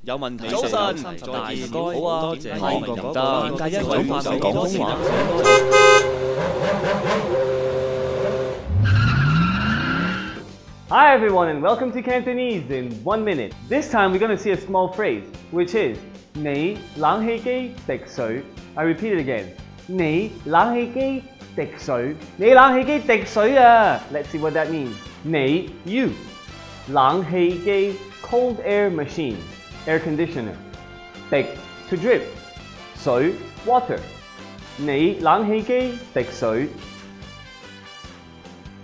有問題早晨再見，好啊，多謝係你唔得，介一位發俾多次。Hi everyone and welcome to Cantonese in 1 minute. This time we're going to see a small phrase, which is 你冷氣機滴水. I repeat it again. 你冷氣機滴水. 你冷氣機滴水啊. Let's see what that means. 你 you 冷氣機 cold air machine, air conditioner. 滴 to drip. 水 water. 你冷氣機滴水.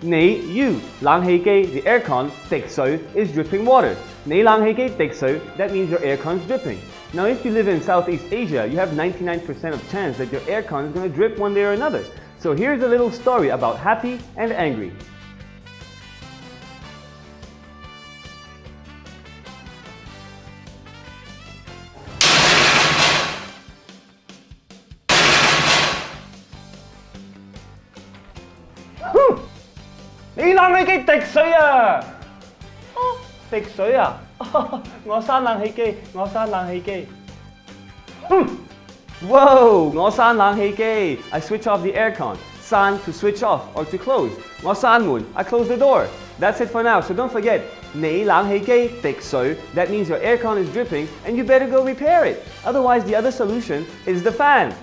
你 you 冷氣機 the aircon 滴水 is dripping water. 你冷氣機滴水 that means your aircon is dripping. Now if you live in Southeast Asia, you have 99% of chance that your aircon is going to drip one day or another. So here's a little story about happy and angry. Whew! 你冷氣機滴水啊！滴水啊！我閂冷氣機，我閂冷氣機。Whoa! 我閂冷氣機。I switch off the aircon. 閂 to switch off or to close. 我閂門 I close the door. That's it for now. So don't forget, 你冷氣機滴水 that means your aircon is dripping and you better go repair it. Otherwise, the other solution is the fan.